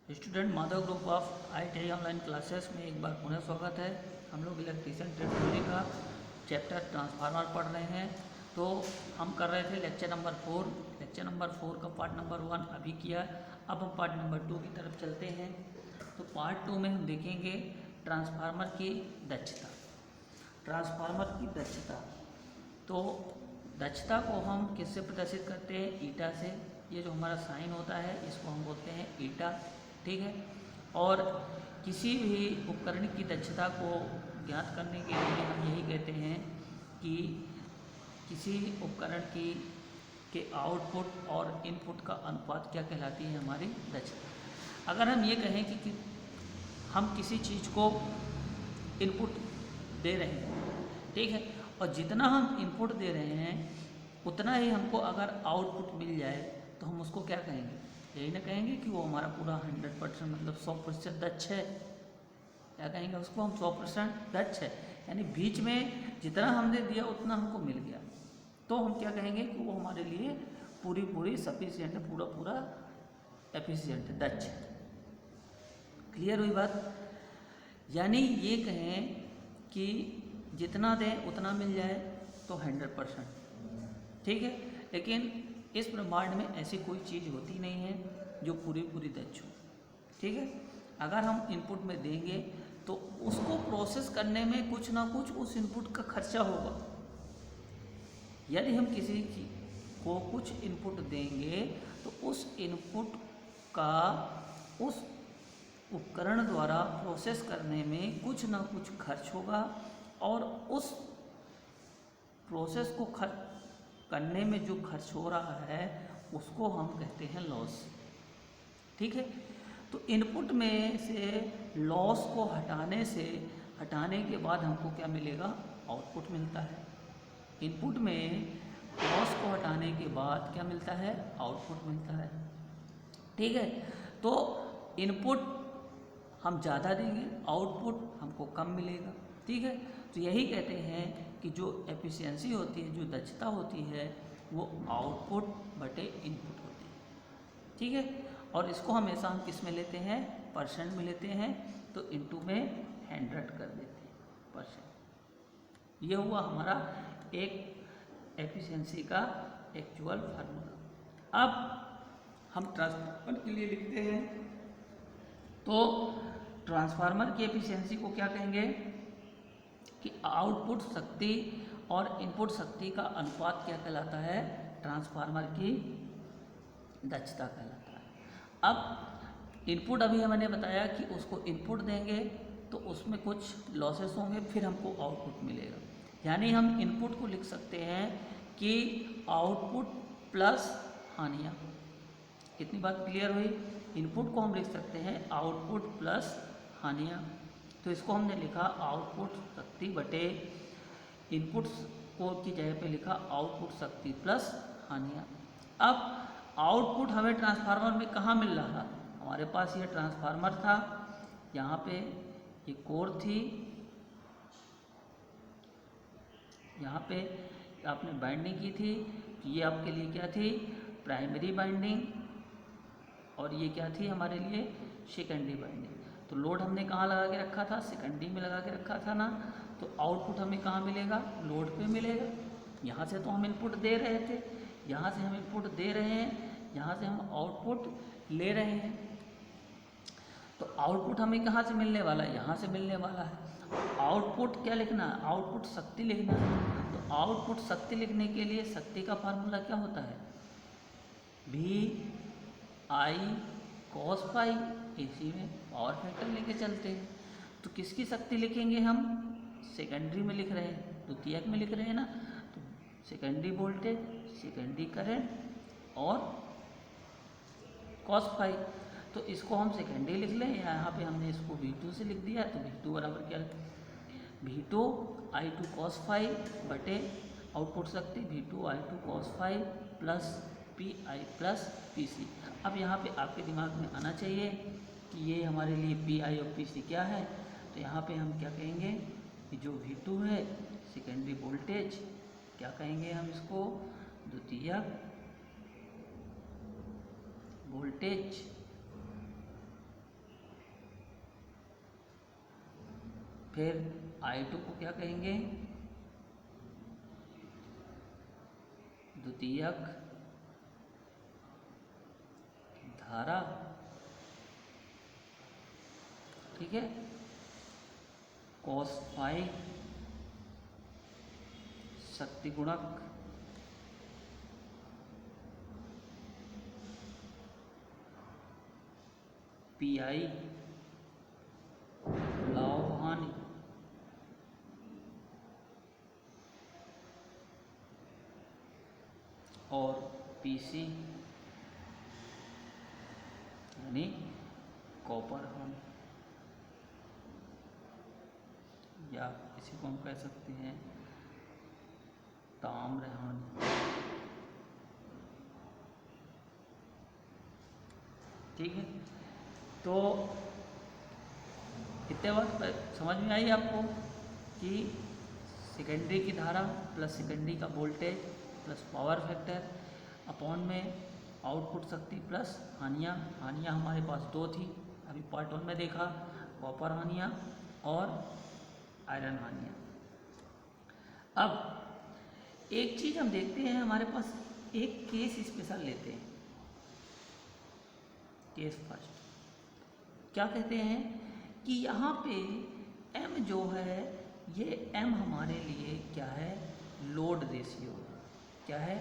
Student Madhav group of ITI online classes में एक बार पुनः स्वागत है। हम लोग इलेक्ट्रीशियन ट्रेड थ्योरी का चैप्टर ट्रांसफार्मर पढ़ रहे हैं। तो हम कर रहे थे लेक्चर नंबर 4। लेक्चर नंबर 4 का पार्ट नंबर 1 अभी किया। अब हम पार्ट नंबर 2 की तरफ चलते हैं। तो पार्ट 2 में हम देखेंगे ट्रांसफार्मर की दक्षता। ट्रांसफार्मर की दक्षता, तो दक्षता को हम किससे प्रदर्शित करते हैं? ईटा से। ये जो हमारा साइन होता है इसको हम बोलते हैं ईटा, ठीक है। और किसी भी उपकरण की दक्षता को ज्ञात करने के लिए हम यही कहते हैं कि किसी उपकरण की के आउटपुट और इनपुट का अनुपात क्या कहलाती है? हमारी दक्षता। अगर हम ये कहें कि हम किसी चीज़ को इनपुट दे रहे हैं, ठीक है, और जितना हम इनपुट दे रहे हैं उतना ही हमको अगर आउटपुट मिल जाए तो हम उसको क्या कहेंगे? यही ना कहेंगे कि वो हमारा पूरा 100% मतलब 100% दक्ष है। क्या कहेंगे उसको? हम 100% दक्ष है, यानी बीच में जितना हमने दिया उतना हमको मिल गया, तो हम क्या कहेंगे कि वो हमारे लिए पूरी सफिशिएंट है, पूरा एफिशिएंट है, दक्ष है। क्लियर हुई बात? यानी ये कहें कि जितना दें उतना मिल जाए तो 100%, ठीक है। लेकिन इस ब्रह्मांड में ऐसी कोई चीज़ होती नहीं है जो पूरी दक्ष हो, ठीक है। अगर हम इनपुट में देंगे तो उसको प्रोसेस करने में कुछ ना कुछ उस इनपुट का खर्चा होगा। यदि हम किसी को कुछ इनपुट देंगे तो उस इनपुट का उस उपकरण द्वारा प्रोसेस करने में कुछ ना कुछ खर्च होगा, और उस प्रोसेस को करने में जो खर्च हो रहा है उसको हम कहते हैं लॉस, ठीक है। तो इनपुट में से लॉस को हटाने के बाद हमको क्या मिलेगा? आउटपुट मिलता है। इनपुट में लॉस को हटाने के बाद क्या मिलता है? आउटपुट मिलता है, ठीक है। तो इनपुट हम ज़्यादा देंगे, आउटपुट हमको कम मिलेगा, ठीक है। तो यही कहते हैं कि जो एफिशिएंसी होती है, जो दक्षता होती है, वो आउटपुट बटे इनपुट होती है, ठीक है। और इसको हमेशा हम किस में लेते हैं? परसेंट में लेते हैं। तो इनटू में 100 कर देते हैं, परसेंट। ये हुआ हमारा एक एफिशिएंसी का एक्चुअल फार्मूला। अब हम ट्रांसफार्मर के लिए लिखते हैं। तो ट्रांसफार्मर की एफिशिएंसी को क्या कहेंगे कि आउटपुट शक्ति और इनपुट शक्ति का अनुपात क्या कहलाता है? ट्रांसफार्मर की दक्षता कहलाता है। अब इनपुट अभी मैंने बताया कि उसको इनपुट देंगे तो उसमें कुछ लॉसेस होंगे, फिर हमको आउटपुट मिलेगा। यानी हम इनपुट को लिख सकते हैं कि आउटपुट प्लस हानियाँ। कितनी बात क्लियर हुई? इनपुट को हम लिख सकते हैं आउटपुट प्लस हानियाँ। तो इसको हमने लिखा आउटपुट शक्ति बटे इनपुट को की जगह पे लिखा आउटपुट शक्ति प्लस हानियाँ। अब आउटपुट हमें ट्रांसफार्मर में कहाँ मिल रहा था? हमारे पास ये ट्रांसफार्मर था, यहाँ पे ये कोर थी, यहाँ पे आपने बाइंडिंग की थी, तो ये आपके लिए क्या थी? प्राइमरी बाइंडिंग, और ये क्या थी हमारे लिए? Secondary binding. तो लोड हमने कहाँ लगा के रखा था? सेकेंडरी में लगा के रखा था ना। तो आउटपुट हमें कहाँ मिलेगा? लोड पे मिलेगा। यहाँ से तो हम इनपुट दे रहे थे, यहाँ से हम इनपुट दे रहे हैं, यहाँ से हम आउटपुट ले रहे हैं। तो आउटपुट हमें कहाँ से मिलने वाला है? यहाँ से मिलने वाला है। आउटपुट क्या लिखना है? आउटपुट शक्ति लिखना है। तो आउटपुट शक्ति लिखने के लिए शक्ति का फार्मूला क्या होता है? VI cos phi. इसी में पावर फैक्टर लेके चलते हैं। तो किसकी शक्ति लिखेंगे हम? सेकेंडरी में लिख रहे हैं, द्वितीयक में लिख रहे हैं ना। तो सेकेंडरी वोल्टेज, सेकेंडरी करंट और cos फाई। तो इसको हम सेकेंडरी लिख लें, यहाँ पे हमने इसको V2 से लिख दिया। तो V2 बराबर क्या? V2 I2 cos फाई बटे आउटपुट शक्ति V2 I2 cos phi plus PI plus PC। अब यहाँ पे आपके दिमाग में आना चाहिए कि ये हमारे लिए PI और PC क्या है। तो यहाँ पे हम क्या कहेंगे कि जो V2 है सेकेंडरी वोल्टेज, क्या कहेंगे हम इसको? द्वितीयक वोल्टेज फिर I2 को क्या कहेंगे, द्वितीयक धारा, ठीक है, cos फाई शक्ति गुणक PI लाभ हानि, और PC यानी कॉपर हानि, या इसी को हम कह सकते हैं ताम्र हानि। ठीक है, तो इतने बात समझ में आई आपको कि सेकेंडरी की धारा प्लस सेकेंडरी का voltage plus power factor upon में आउटपुट शक्ति प्लस हानियाँ हमारे पास दो थी, अभी पार्ट 1 में देखा, कॉपर हानियाँ और आयरन हानियाँ। अब एक चीज़ हम देखते हैं, हमारे पास एक केस स्पेशल लेते हैं, केस फर्स्ट। क्या कहते हैं कि यहाँ पे M जो है ये M हमारे लिए क्या है, लोड रेशियो, क्या है,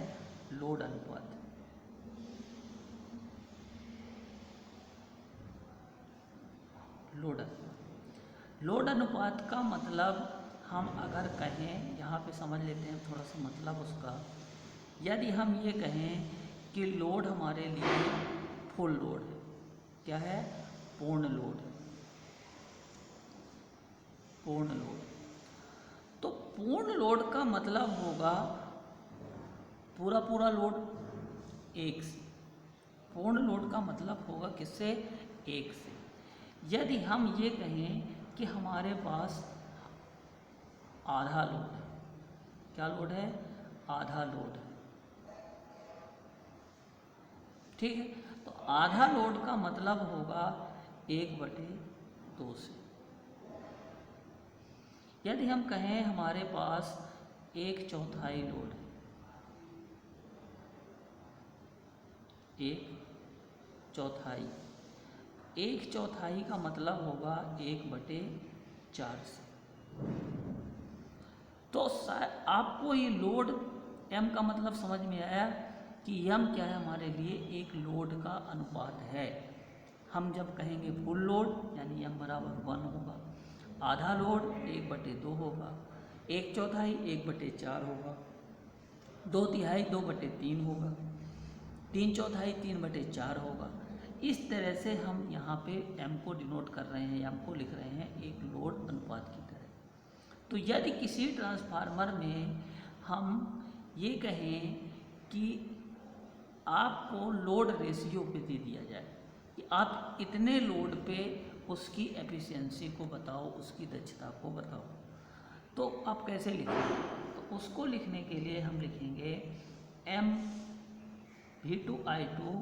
लोड अनुपात। लोड अनुपात का मतलब हम अगर कहें, यहाँ पे समझ लेते हैं थोड़ा सा मतलब उसका। यदि हम ये कहें कि लोड हमारे लिए फुल लोड है, क्या है, पूर्ण लोड, तो पूर्ण लोड का मतलब होगा पूरा लोड एक से, पूर्ण लोड का मतलब होगा किससे, एक से। यदि हम ये कहें कि हमारे पास आधा लोड है, क्या लोड है, आधा लोड है, ठीक है, तो आधा लोड का मतलब होगा 1/2 से। यदि हम कहें हमारे पास 1/4 लोड है, 1/4 का मतलब होगा 1/4 से। तो आपको ये लोड M का मतलब समझ में आया कि M क्या है, हमारे लिए एक लोड का अनुपात है। हम जब कहेंगे फुल लोड यानी M बराबर 1 होगा, आधा लोड 1/2 होगा, 1/4 1/4 होगा, 2/3 2/3 होगा, 3/4 3/4 होगा। इस तरह से हम यहाँ पे M को डिनोट कर रहे हैं, M को लिख रहे हैं एक लोड अनुपात की तरह। तो यदि किसी ट्रांसफार्मर में हम ये कहें कि आपको लोड रेशियो पे दे दिया जाए कि आप इतने लोड पे उसकी एफिशिएंसी को बताओ, उसकी दक्षता को बताओ, तो आप कैसे लिखेंगे? तो उसको लिखने के लिए हम लिखेंगे M V2I2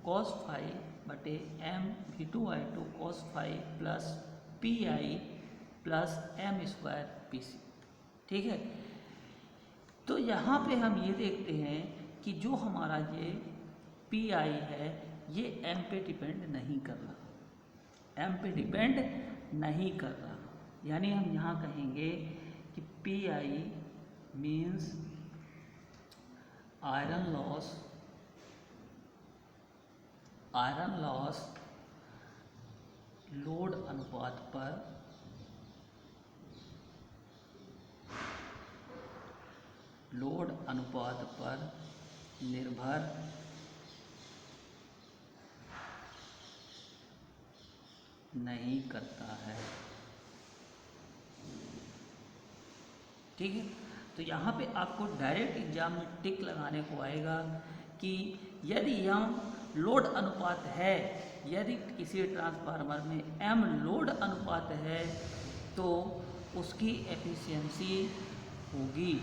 cos फाई बटे M V2I2 cos phi plus PI plus M² PC, ठीक है। तो यहाँ पे हम ये देखते हैं कि जो हमारा ये PI है ये M पे डिपेंड नहीं कर रहा, M पे डिपेंड नहीं कर रहा, यानी हम यहाँ कहेंगे कि PI means iron loss load अनुपात पर निर्भर नहीं करता है, ठीक है। तो यहाँ पे आपको डायरेक्ट एग्जाम में टिक लगाने को आएगा कि यदि हम लोड अनुपात है, यदि किसी ट्रांसफार्मर में M लोड अनुपात है तो उसकी एफिशिएंसी होगी,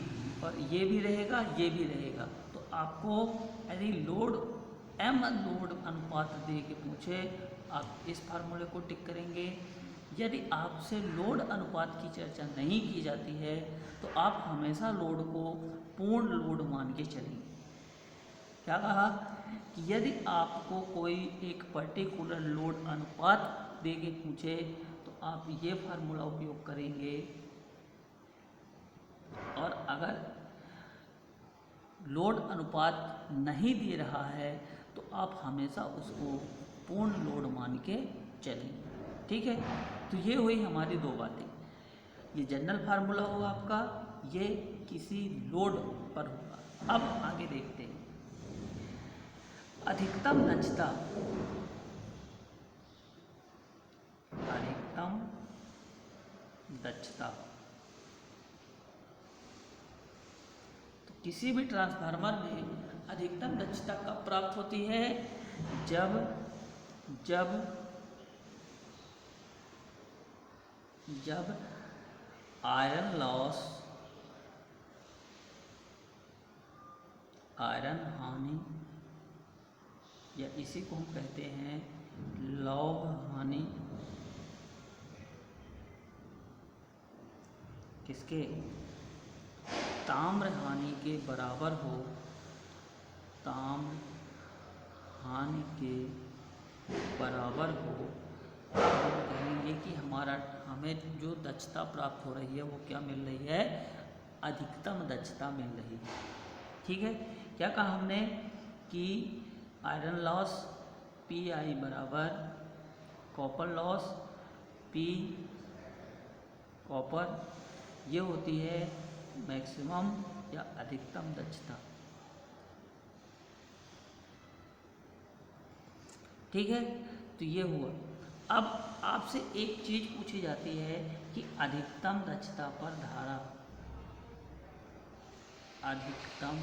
और ये भी रहेगा, ये भी रहेगा। तो आपको यदि M लोड अनुपात दे के पूछे, आप इस फार्मूले को टिक करेंगे। यदि आपसे लोड अनुपात की चर्चा नहीं की जाती है तो आप हमेशा लोड को पूर्ण लोड मान के चलेंगे। क्या कहा कि यदि आपको कोई एक पर्टिकुलर लोड अनुपात दे के पूछे तो आप ये फार्मूला उपयोग करेंगे, और अगर लोड अनुपात नहीं दे रहा है तो आप हमेशा उसको पूर्ण लोड मान के चलेंगे। ठीक है, तो ये हुई हमारी दो बातें। ये जनरल फार्मूला होगा आपका, ये किसी लोड पर होगा। अब आगे देखते हैं। अधिकतम दक्षता, अधिकतम दक्षता तो किसी भी ट्रांसफार्मर में अधिकतम दक्षता कब प्राप्त होती है? जब आयरन हानि, या इसी को हम कहते हैं लौह हानि, किसके? ताम्र हानि के बराबर हो, ताम्र हानि के बराबर हो, तो हम कहेंगे कि हमें जो दक्षता प्राप्त हो रही है वो क्या मिल रही है? अधिकतम दक्षता मिल रही है। ठीक है, क्या कहा हमने कि आयरन लॉस Pi बराबर कॉपर लॉस P कॉपर, ये होती है मैक्सिमम या अधिकतम दक्षता। ठीक है, तो ये हुआ। अब आपसे एक चीज पूछी जाती है कि अधिकतम दक्षता पर धारा, अधिकतम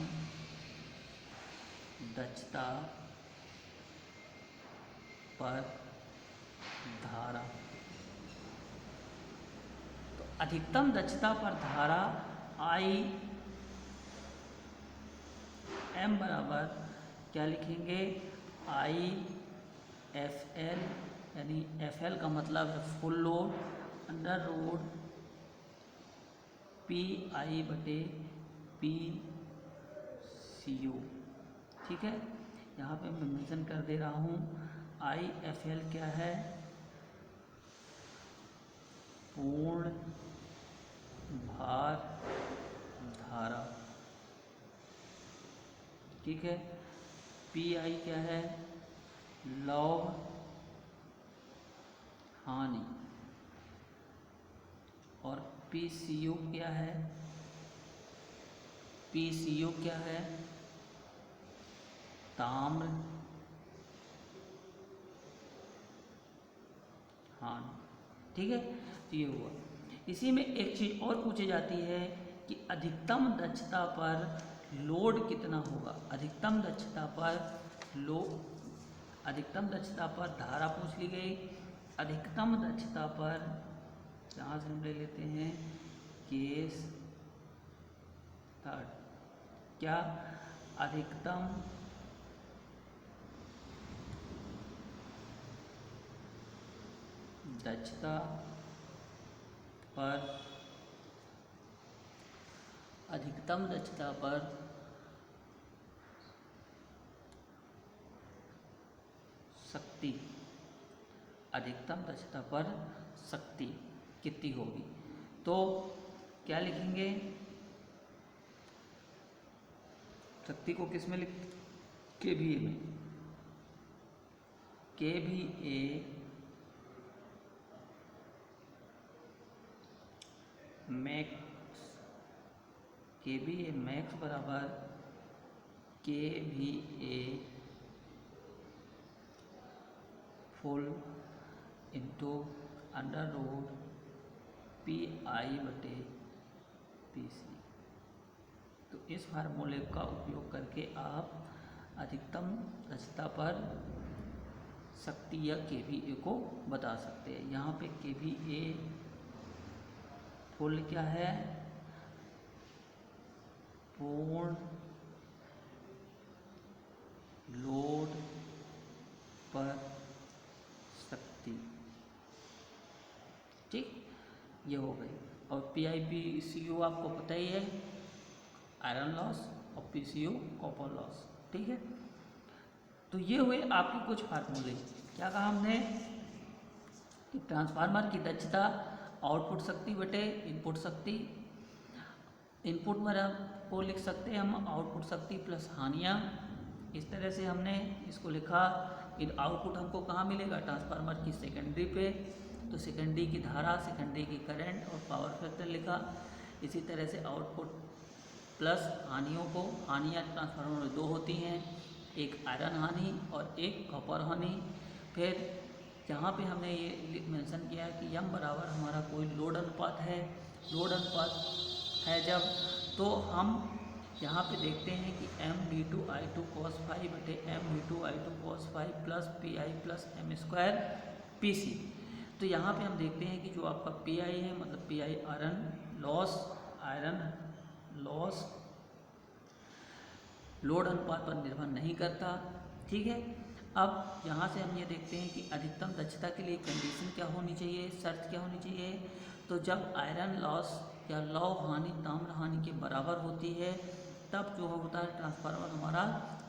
दक्षता पर धारा, तो अधिकतम दक्षता पर धारा M बराबर क्या लिखेंगे? IFL, यानी FL का मतलब है full load, under road PI बटे PCU। ठीक है, यहाँ पे मैं मेंशन कर दे रहा हूँ IFL क्या है? पूर्ण भार धारा। ठीक है, PI क्या है? लौह हानि, और PCU क्या है? PCU क्या है? ताम्र हानि। ठीक है, तो ये हुआ। इसी में एक चीज और पूछी जाती है कि अधिकतम दक्षता पर लोड कितना होगा? अधिकतम दक्षता पर अधिकतम दक्षता पर धारा पूछ ली गई। अधिकतम दक्षता पर यहाँ से हम ले लेते हैं केस थर्ड, क्या? अधिकतम दक्षता पर, अधिकतम दक्षता पर शक्ति, अधिकतम दक्षता पर शक्ति कितनी होगी? तो क्या लिखेंगे? शक्ति को किस में लिख? KVA में। KVA मैक्स, KVA मैक्स बराबर KVA full into under root PI बटे PC। तो इस फार्मूले का उपयोग करके आप अधिकतम दक्षता पर शक्ति या KVA को बता सकते हैं। यहाँ पे KVA फुल क्या है? पूर्ण लोड पर शक्ति। ठीक, ये हो गई। और PiPCO आपको पता ही है, आयरन लॉस, और PCO कॉपर लॉस। ठीक है, तो ये हुए आपके कुछ फार्मूले। क्या कहा हमने कि ट्रांसफार्मर की दक्षता आउटपुट शक्ति बटे इनपुट शक्ति, इनपुट में को लिख सकते हैं हम आउटपुट शक्ति प्लस हानियाँ। इस तरह से हमने इसको लिखा। आउटपुट हमको कहाँ मिलेगा, ट्रांसफार्मर की सेकेंडरी पे, तो सेकेंडरी की धारा, सेकेंडरी की करंट और पावर फैक्टर लिखा। इसी तरह से आउटपुट प्लस हानियों को, हानियाँ ट्रांसफार्मर में दो होती हैं, एक आयरन हानि और एक कॉपर हानि। फिर यहाँ पे हमने ये मेंशन किया है कि यम बराबर हमारा कोई लोड अनुपात है, लोड अनुपात है जब, तो हम यहाँ पे देखते हैं कि M/2I2 cos phi बटे M/2I2 cos phi plus PI plus M² PC। तो यहाँ पे हम देखते हैं कि जो आपका PI है, मतलब PI आयरन लॉस लोड अनुपात पर निर्भर नहीं करता। ठीक है, अब यहाँ से हम ये देखते हैं कि अधिकतम दक्षता के लिए कंडीशन क्या होनी चाहिए, शर्त क्या होनी चाहिए। तो जब आयरन लॉस या लौह हानि ताम्र हानि के बराबर होती है, तब जो होता है ट्रांसफार्मर हमारा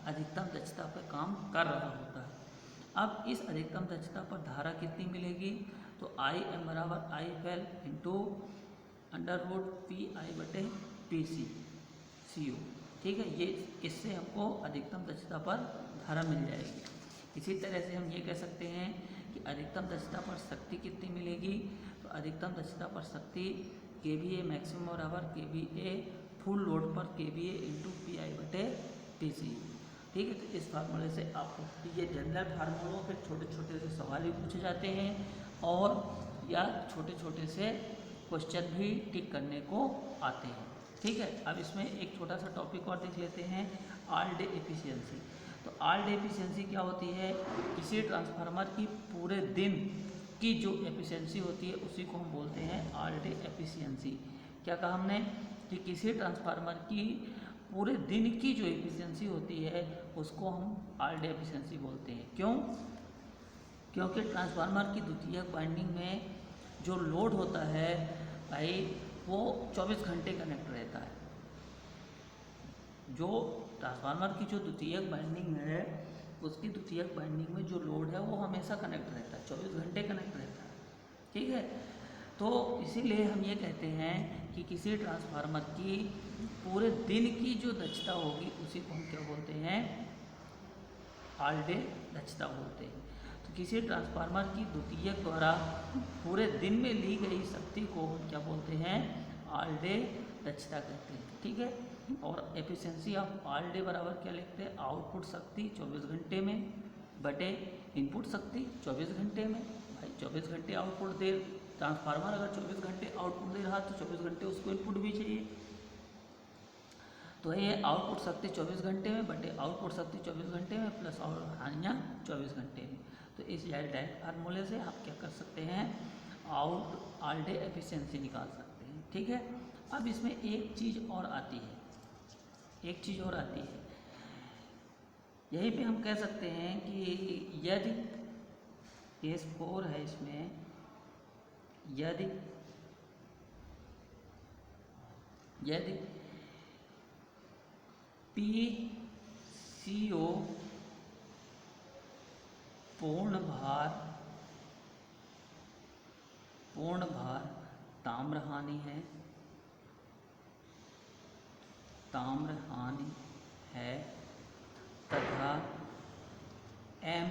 अधिकतम दक्षता पर काम कर रहा होता है। अब इस अधिकतम दक्षता पर धारा कितनी मिलेगी, तो IM बराबर IFL इंटू √PI बटे PCO। ठीक है, ये इससे हमको अधिकतम दक्षता पर धारा मिल जाएगी। इसी तरह से हम ये कह सकते हैं कि अधिकतम दक्षता पर शक्ति कितनी मिलेगी, तो अधिकतम दक्षता पर शक्ति KVA मैक्सिमम बराबर KVA फुल लोड पर KVA इंटू PI बटे PCO। ठीक है, तो इस फार्मूले से आपको ये जनरल फार्मूलों के छोटे छोटे से सवाल भी पूछे जाते हैं और या छोटे छोटे से क्वेश्चन भी टिक करने को आते हैं। ठीक है, अब इसमें एक छोटा सा टॉपिक और देख लेते हैं, ऑल डे एफिशिएंसी। तो ऑल डे एफिशिएंसी क्या होती है, किसी ट्रांसफार्मर की पूरे दिन की जो एफिशिएंसी होती है उसी को हम बोलते हैं ऑल डे एफिशिएंसी। क्या कहा हमने कि किसी ट्रांसफार्मर की पूरे दिन की जो एफिशिएंसी होती है उसको हम ऑल डे एफिशिएंसी बोलते हैं। क्यों, क्योंकि ट्रांसफार्मर की द्वितीयक वाइंडिंग में जो लोड होता है भाई वो 24 घंटे कनेक्ट रहता है। जो ट्रांसफार्मर की जो द्वितीयक वाइंडिंग है उसकी द्वितीयक वाइंडिंग में जो लोड है वो हमेशा कनेक्ट रहता है, 24 घंटे कनेक्ट रहता है। ठीक है, तो इसीलिए हम ये कहते हैं कि किसी ट्रांसफार्मर की पूरे दिन की जो दक्षता होगी उसी को हम क्या बोलते हैं, ऑल डे दक्षता बोलते हैं। तो किसी ट्रांसफार्मर की द्वितीयक द्वारा पूरे दिन में ली गई शक्ति को हम क्या बोलते हैं, ऑल डे दक्षता कहते हैं। ठीक है, और एफिशिएंसी ऑफ ऑल डे बराबर क्या लिखते हैं, आउटपुट शक्ति 24 घंटे में बटे इनपुट शक्ति 24 घंटे में। भाई 24 घंटे आउटपुट दे ट्रांसफार्मर, अगर 24 घंटे आउटपुट दे रहा तो 24 घंटे उसको इनपुट भी चाहिए। तो ये आउटपुट शक्ति 24 घंटे में बटे आउटपुट शक्ति 24 घंटे में प्लस और हानियाँ 24 घंटे में। तो इस डायरेक्ट फार्मूले से आप क्या कर सकते हैं, ऑल डे एफिशिएंसी निकाल सकते हैं। ठीक है, अब इसमें एक चीज़ और आती है, यहीं पे हम कह सकते हैं कि यदि केस 4 है इसमें, यदि PCO पूर्ण भार ताम्र हानि है तथा M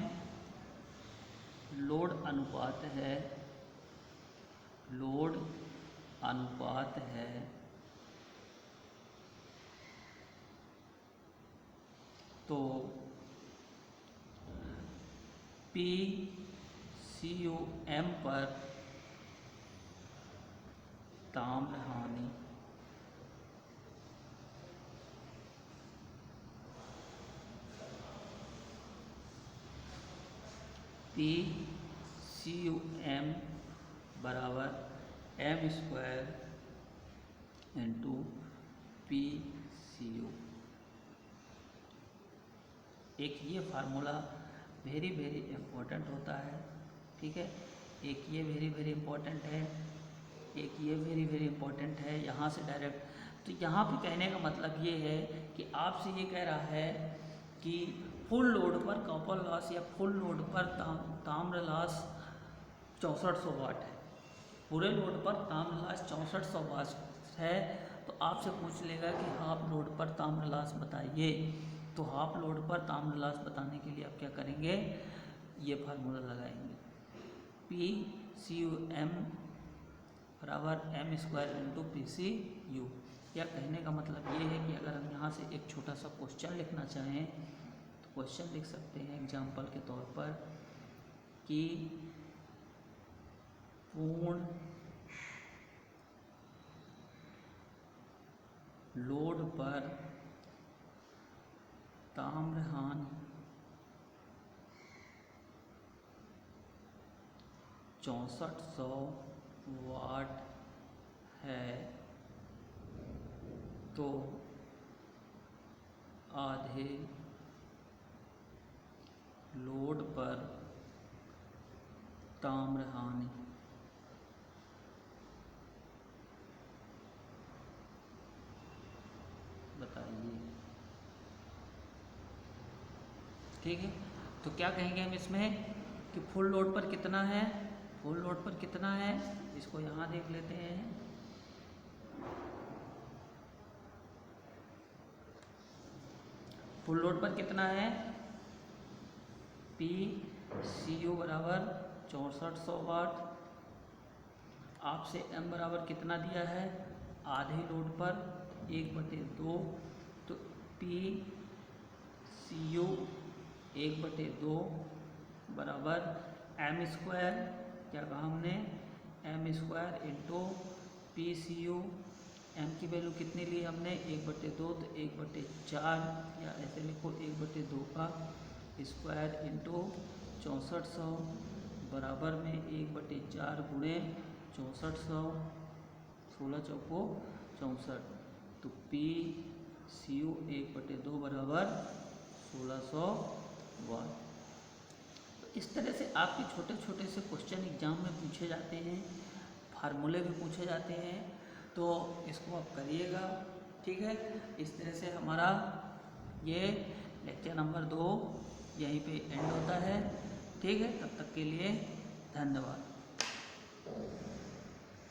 लोड अनुपात है तो PCOM पर ताम्र हानि PCOM बराबर M² इंटू PCO। एक ये फार्मूला वेरी इम्पोर्टेंट होता है। ठीक है, एक ये वेरी वेरी इंपॉर्टेंट है, एक ये वेरी वेरी इंपॉर्टेंट है, यहाँ से डायरेक्ट। तो यहाँ पे कहने का मतलब ये है कि आपसे ये कह रहा है कि फुल लोड पर कॉपर लॉस या फुल लोड पर ताम्र लॉस 6400 वाट है। पूरे लोड पर ताम्र लॉस 6400 वाट है। तो आपसे पूछ लेगा कि हाफ लोड पर ताम्र लॉस बताइए। तो हाफ लोड पर ताम्र लॉस बताने के लिए आप क्या करेंगे, ये फार्मूला लगाएंगे, PCUM बराबर m² इंटू PCU। या कहने का मतलब ये है कि अगर हम यहाँ से एक छोटा सा क्वेश्चन लिखना चाहें तो क्वेश्चन लिख सकते हैं एग्जाम्पल के तौर पर कि पूर्ण लोड पर ताम्रहान 6400 वाट है, तो आधे लोड पर ताम्रहानि बताइए। ठीक है, तो क्या कहेंगे हम इसमें कि फुल लोड पर कितना है, फुल लोड पर कितना है, इसको यहाँ देख लेते हैं। फुल लोड पर कितना है, PCU बराबर 6400 वाट। आपसे M बराबर कितना दिया है, आधे लोड पर 1/2, तो PCU 1/2 बराबर m², क्या कहा हमने, m² इंटू PCU। m की वैल्यू कितनी ली हमने, 1/2, तो 1/4, या ऐसे लिखो 1/2 का स्क्वायर इंटू 6400 बराबर में 1/4 गुणे 6400, 16 चौको 64, तो PCU 1/2 बराबर 1600 वाट। तो इस तरह से आपके छोटे छोटे से क्वेश्चन एग्जाम में पूछे जाते हैं, फार्मूले भी पूछे जाते हैं, तो इसको आप करिएगा। ठीक है, इस तरह से हमारा ये लेक्चर नंबर 2 यहीं पे एंड होता है। ठीक है, तब तक के लिए धन्यवाद।